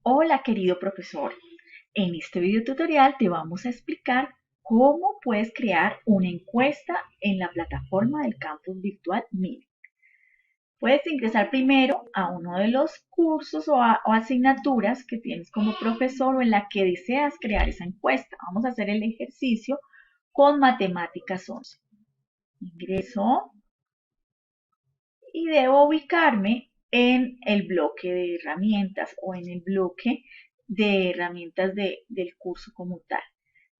Hola querido profesor, en este video tutorial te vamos a explicar cómo puedes crear una encuesta en la plataforma del campus virtual Mini. Puedes ingresar primero a uno de los cursos o asignaturas que tienes como profesor o en la que deseas crear esa encuesta. Vamos a hacer el ejercicio con Matemáticas 11. Ingreso y debo ubicarme en el bloque de herramientas o en el bloque de herramientas del curso como tal.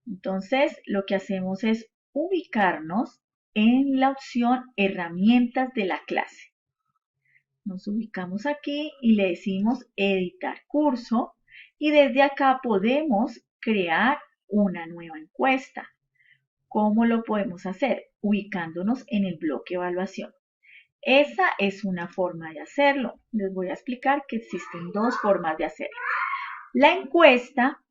Entonces, lo que hacemos es ubicarnos en la opción herramientas de la clase. Nos ubicamos aquí y le decimos editar curso y desde acá podemos crear una nueva encuesta. ¿Cómo lo podemos hacer? Ubicándonos en el bloque evaluación. Esa es una forma de hacerlo. Les voy a explicar que existen dos formas de hacerlo. La encuesta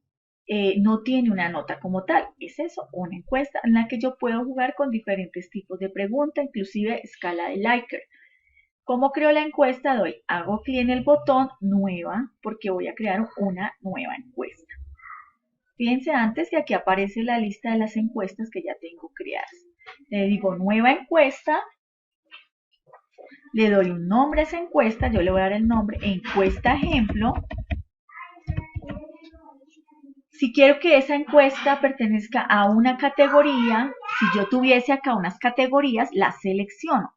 no tiene una nota como tal. Es eso, una encuesta en la que yo puedo jugar con diferentes tipos de preguntas, inclusive escala de Likert. ¿Cómo creo la encuesta? Hago clic en el botón nueva porque voy a crear una nueva encuesta. Fíjense antes que aquí aparece la lista de las encuestas que ya tengo creadas. Le digo nueva encuesta. Le doy un nombre a esa encuesta, yo le voy a dar el nombre encuesta ejemplo. Si quiero que esa encuesta pertenezca a una categoría, si yo tuviese acá unas categorías, las selecciono.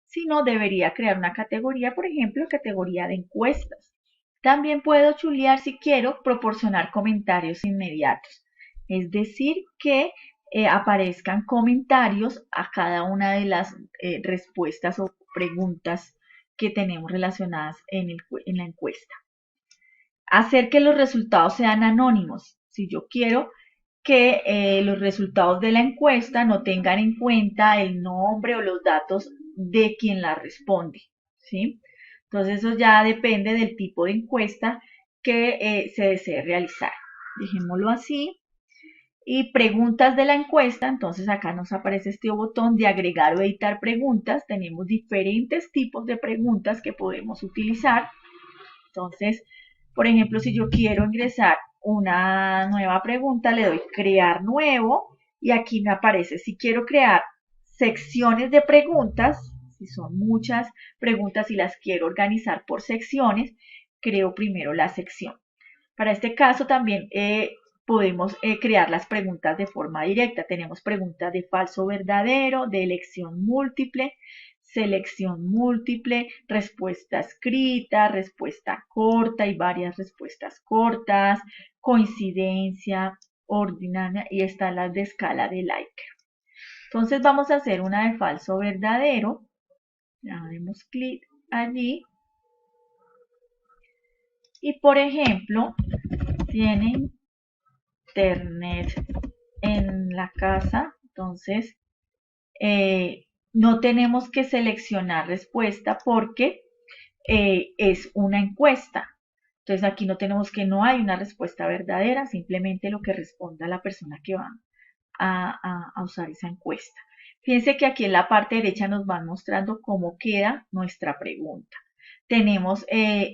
Si no, debería crear una categoría, por ejemplo, categoría de encuestas. También puedo chulear si quiero proporcionar comentarios inmediatos. Es decir, que aparezcan comentarios a cada una de las respuestas o preguntas que tenemos relacionadas en la encuesta. Hacer que los resultados sean anónimos. Si yo quiero que los resultados de la encuesta no tengan en cuenta el nombre o los datos de quien la responde, ¿sí? Entonces eso ya depende del tipo de encuesta que se desee realizar. Dejémoslo así. Y preguntas de la encuesta, entonces acá nos aparece este botón de agregar o editar preguntas. Tenemos diferentes tipos de preguntas que podemos utilizar. Entonces, por ejemplo, si yo quiero ingresar una nueva pregunta, le doy crear nuevo y aquí me aparece si quiero crear secciones de preguntas, si son muchas preguntas y las quiero organizar por secciones, creo primero la sección. Para este caso también podemos crear las preguntas de forma directa. Tenemos preguntas de falso verdadero, de elección múltiple, selección múltiple, respuesta escrita, respuesta corta y varias respuestas cortas, coincidencia, ordinaria y están las de escala de Likert. Entonces vamos a hacer una de falso verdadero. Damos clic allí. Y por ejemplo, tienen internet en la casa, entonces no tenemos que seleccionar respuesta porque es una encuesta. Entonces aquí no tenemos que no hay una respuesta verdadera, simplemente lo que responda la persona que va a usar esa encuesta. Fíjense que aquí en la parte derecha nos van mostrando cómo queda nuestra pregunta. Tenemos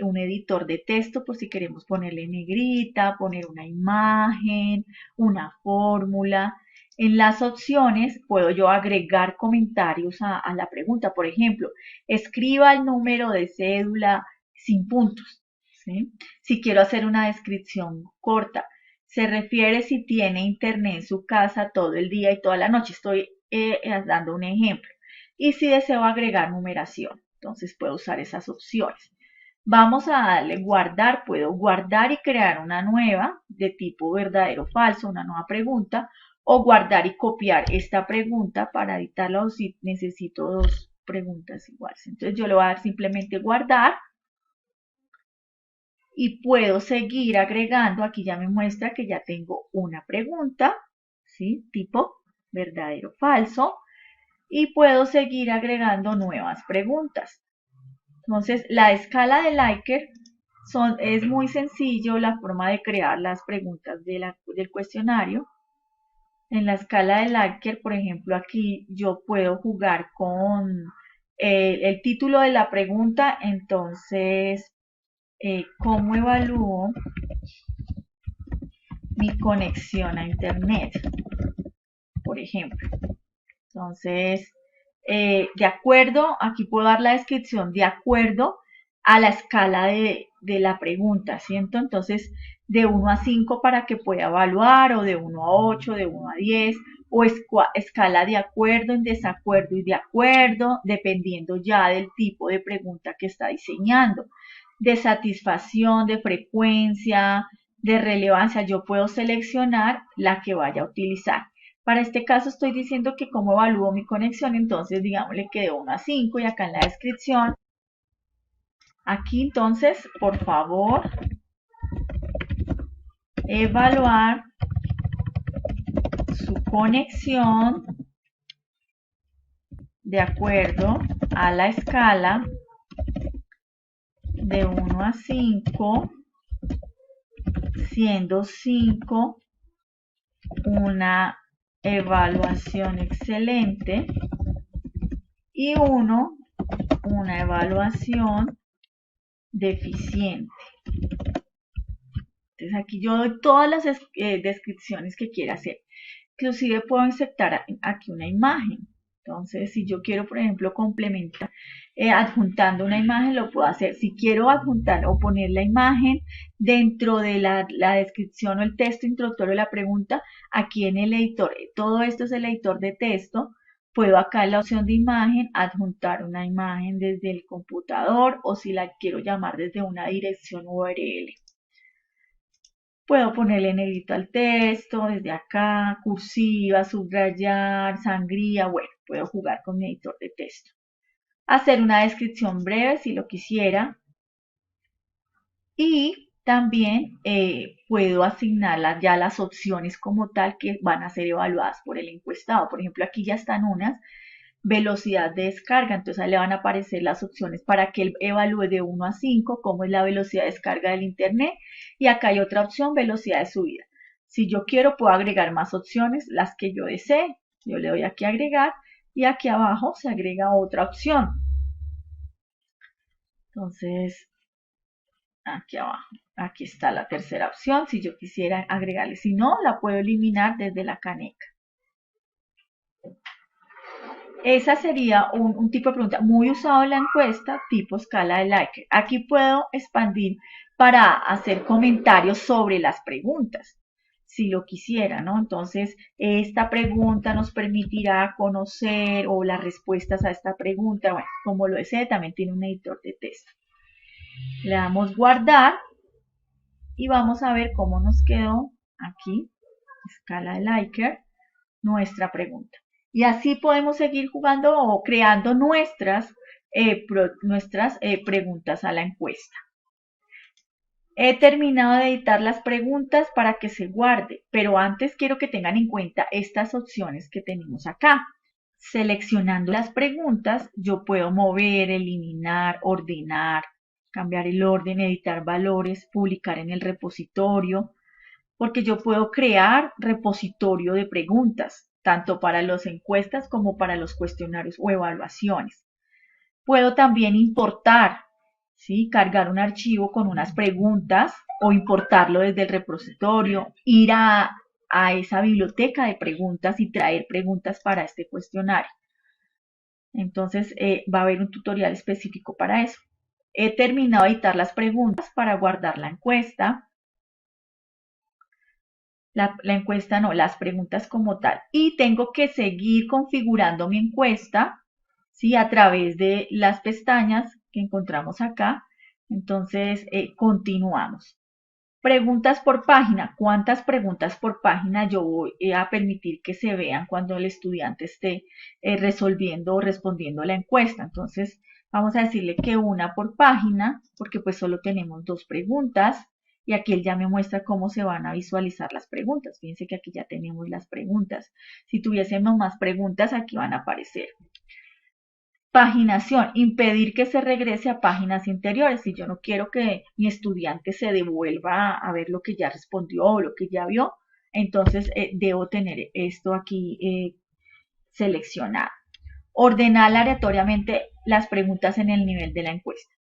un editor de texto por si queremos ponerle negrita, poner una imagen, una fórmula. En las opciones puedo yo agregar comentarios a la pregunta. Por ejemplo, escriba el número de cédula sin puntos. ¿Sí? Si quiero hacer una descripción corta, se refiere si tiene internet en su casa todo el día y toda la noche. Estoy dando un ejemplo. Y si deseo agregar numeración, entonces puedo usar esas opciones. Vamos a darle guardar. Puedo guardar y crear una nueva de tipo verdadero o falso, una nueva pregunta. O guardar y copiar esta pregunta para editarla o si necesito dos preguntas iguales. Entonces yo le voy a dar simplemente guardar y puedo seguir agregando. Aquí ya me muestra que ya tengo una pregunta, ¿sí? Tipo verdadero o falso. Y puedo seguir agregando nuevas preguntas. Entonces, la escala de Likert es muy sencillo la forma de crear las preguntas del cuestionario. En la escala de Likert, por ejemplo, aquí yo puedo jugar con el título de la pregunta, entonces ¿Cómo evalúo mi conexión a internet? Por ejemplo. Entonces, de acuerdo, aquí puedo dar la descripción de acuerdo a la escala de la pregunta, ¿cierto? Entonces, de 1 a 5 para que pueda evaluar, o de 1 a 8, de 1 a 10, o escala de acuerdo, en desacuerdo y de acuerdo, dependiendo ya del tipo de pregunta que está diseñando. De satisfacción, de frecuencia, de relevancia, yo puedo seleccionar la que vaya a utilizar. Para este caso estoy diciendo que cómo evalúo mi conexión, entonces digámosle que de 1 a 5 y acá en la descripción. Aquí entonces, por favor, evaluar su conexión de acuerdo a la escala de 1 a 5, siendo 5 una evaluación excelente y 1 una evaluación deficiente. Entonces aquí yo doy todas las descripciones que quiera hacer. Inclusive puedo insertar aquí una imagen. Entonces, si yo quiero, por ejemplo, complementar adjuntando una imagen, lo puedo hacer. Si quiero adjuntar o poner la imagen dentro de la descripción o el texto introductorio de la pregunta, aquí en el editor, todo esto es el editor de texto, puedo acá en la opción de imagen adjuntar una imagen desde el computador o si la quiero llamar desde una dirección URL. Puedo ponerle negrito al texto, desde acá, cursiva, subrayar, sangría, bueno, puedo jugar con mi editor de texto. Hacer una descripción breve si lo quisiera. Y también puedo asignar ya las opciones como tal que van a ser evaluadas por el encuestado. Por ejemplo, aquí ya están unas, velocidad de descarga, entonces ahí le van a aparecer las opciones para que él evalúe de 1 a 5 cómo es la velocidad de descarga del internet y acá hay otra opción, velocidad de subida. Si yo quiero puedo agregar más opciones, las que yo desee, yo le doy aquí a agregar y aquí abajo se agrega otra opción. Entonces, aquí abajo, aquí está la tercera opción, si yo quisiera agregarle, si no, la puedo eliminar desde la caneca. Esa sería un tipo de pregunta muy usado en la encuesta, tipo escala de Likert. Aquí puedo expandir para hacer comentarios sobre las preguntas, si lo quisiera, ¿no? Entonces, esta pregunta nos permitirá conocer o las respuestas a esta pregunta. Bueno, como lo desee, también tiene un editor de texto. Le damos guardar y vamos a ver cómo nos quedó aquí, escala de Likert, nuestra pregunta. Y así podemos seguir jugando o creando nuestras preguntas a la encuesta. He terminado de editar las preguntas para que se guarde, pero antes quiero que tengan en cuenta estas opciones que tenemos acá. Seleccionando las preguntas, yo puedo mover, eliminar, ordenar, cambiar el orden, editar valores, publicar en el repositorio, porque yo puedo crear repositorio de preguntas, tanto para las encuestas como para los cuestionarios o evaluaciones. Puedo también importar, ¿sí? Cargar un archivo con unas preguntas o importarlo desde el repositorio, ir a esa biblioteca de preguntas y traer preguntas para este cuestionario. Entonces va a haber un tutorial específico para eso. He terminado de editar las preguntas para guardar la encuesta. La encuesta no, las preguntas como tal. Y tengo que seguir configurando mi encuesta, ¿sí? A través de las pestañas que encontramos acá. Entonces, continuamos. Preguntas por página. ¿Cuántas preguntas por página yo voy a permitir que se vean cuando el estudiante esté resolviendo o respondiendo la encuesta? Entonces, vamos a decirle que una por página, porque pues solo tenemos 2 preguntas. Y aquí él ya me muestra cómo se van a visualizar las preguntas. Fíjense que aquí ya tenemos las preguntas. Si tuviésemos más preguntas, aquí van a aparecer. Paginación, impedir que se regrese a páginas interiores. Si yo no quiero que mi estudiante se devuelva a ver lo que ya respondió o lo que ya vio, entonces debo tener esto aquí seleccionado. Ordenar aleatoriamente las preguntas en el nivel de la encuesta.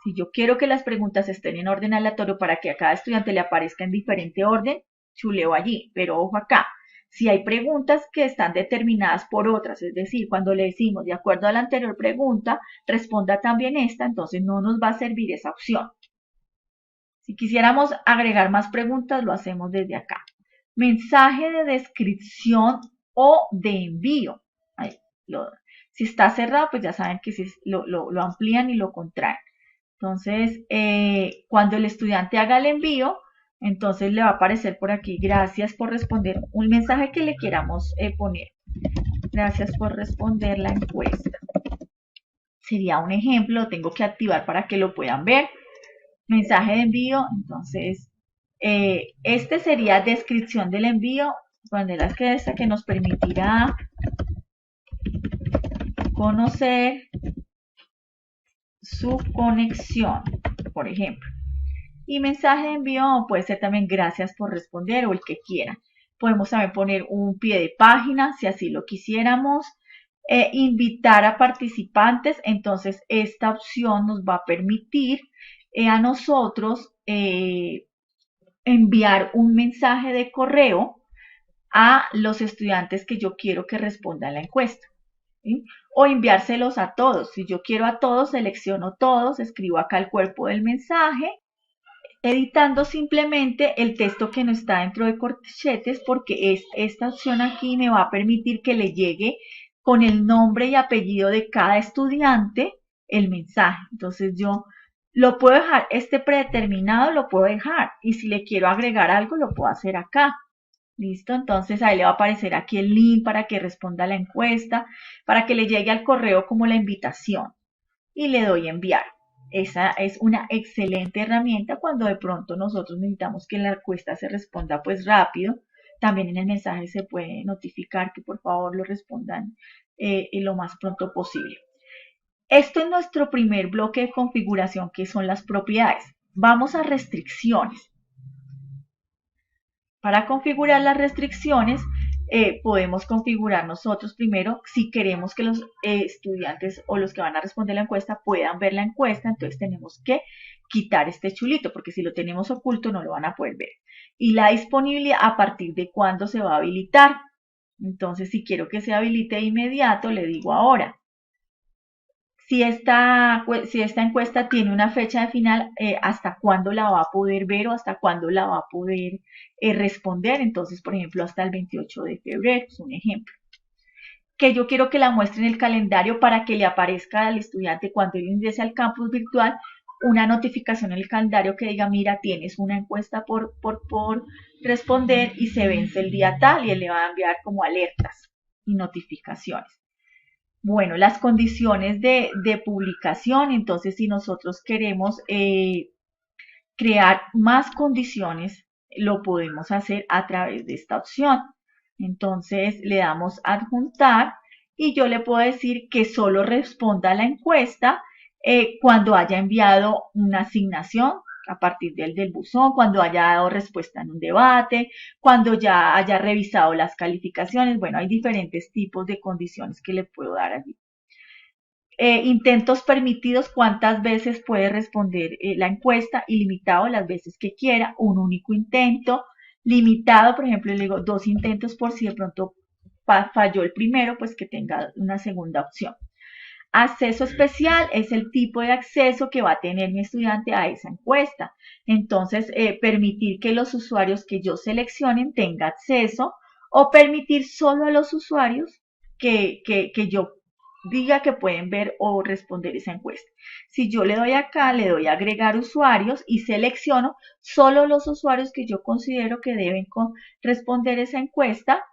Si yo quiero que las preguntas estén en orden aleatorio para que a cada estudiante le aparezca en diferente orden, chuleo allí. Pero ojo acá, si hay preguntas que están determinadas por otras, es decir, cuando le decimos de acuerdo a la anterior pregunta, responda también esta, entonces no nos va a servir esa opción. Si quisiéramos agregar más preguntas, lo hacemos desde acá. Mensaje de descripción o de envío. Ahí, si está cerrado, pues ya saben que lo amplían y lo contraen. Entonces, cuando el estudiante haga el envío, entonces le va a aparecer por aquí, gracias por responder un mensaje que le queramos poner. Gracias por responder la encuesta. Sería un ejemplo, lo tengo que activar para que lo puedan ver. Mensaje de envío, entonces, este sería descripción del envío, poner que nos permitirá conocer su conexión, por ejemplo. Y mensaje de envío puede ser también gracias por responder o el que quiera. Podemos también poner un pie de página si así lo quisiéramos. Invitar a participantes, entonces esta opción nos va a permitir a nosotros enviar un mensaje de correo a los estudiantes que yo quiero que respondan la encuesta. ¿Sí? O enviárselos a todos. Si yo quiero a todos, selecciono todos, escribo acá el cuerpo del mensaje, editando simplemente el texto que no está dentro de corchetes, porque esta opción aquí me va a permitir que le llegue con el nombre y apellido de cada estudiante el mensaje. Entonces yo lo puedo dejar, este predeterminado lo puedo dejar, y si le quiero agregar algo lo puedo hacer acá. ¿Listo? Entonces ahí le va a aparecer aquí el link para que responda a la encuesta, para que le llegue al correo como la invitación. Y le doy enviar. Esa es una excelente herramienta cuando de pronto nosotros necesitamos que la encuesta se responda pues rápido. También en el mensaje se puede notificar que por favor lo respondan lo más pronto posible. Esto es nuestro primer bloque de configuración, que son las propiedades. Vamos a restricciones. Para configurar las restricciones, podemos configurar nosotros primero si queremos que los estudiantes o los que van a responder la encuesta puedan ver la encuesta, entonces tenemos que quitar este chulito, porque si lo tenemos oculto no lo van a poder ver. Y la disponibilidad, a partir de cuándo se va a habilitar. Entonces, si quiero que se habilite de inmediato, le digo ahora. Si esta encuesta tiene una fecha de final, hasta cuándo la va a poder ver o hasta cuándo la va a poder responder. Entonces, por ejemplo, hasta el 28 de febrero, es un ejemplo. Que yo quiero que la muestre en el calendario para que le aparezca al estudiante cuando él ingrese al campus virtual una notificación en el calendario que diga, mira, tienes una encuesta por responder y se vence el día tal, y él le va a enviar como alertas y notificaciones. Bueno, las condiciones de publicación, entonces si nosotros queremos crear más condiciones, lo podemos hacer a través de esta opción. Entonces le damos adjuntar y yo le puedo decir que solo responda a la encuesta cuando haya enviado una asignación a partir del buzón, cuando haya dado respuesta en un debate, cuando ya haya revisado las calificaciones. Bueno, hay diferentes tipos de condiciones que le puedo dar allí. Intentos permitidos, cuántas veces puede responder la encuesta, ilimitado las veces que quiera, un único intento, limitado, por ejemplo, le digo 2 intentos por si de pronto falló el primero, pues que tenga una segunda opción. Acceso especial es el tipo de acceso que va a tener mi estudiante a esa encuesta. Entonces, permitir que los usuarios que yo seleccionen tengan acceso, o permitir solo a los usuarios que yo diga que pueden ver o responder esa encuesta. Si yo le doy acá, le doy a agregar usuarios y selecciono solo los usuarios que yo considero que deben responder esa encuesta.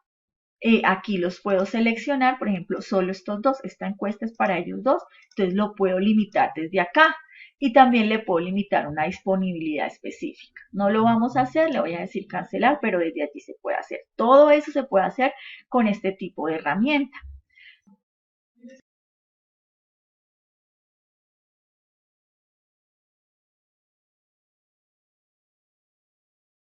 Aquí los puedo seleccionar, por ejemplo, solo estos dos, esta encuesta es para ellos dos, entonces lo puedo limitar desde acá. Y también le puedo limitar una disponibilidad específica. No lo vamos a hacer, le voy a decir cancelar, pero desde allí se puede hacer. Todo eso se puede hacer con este tipo de herramienta.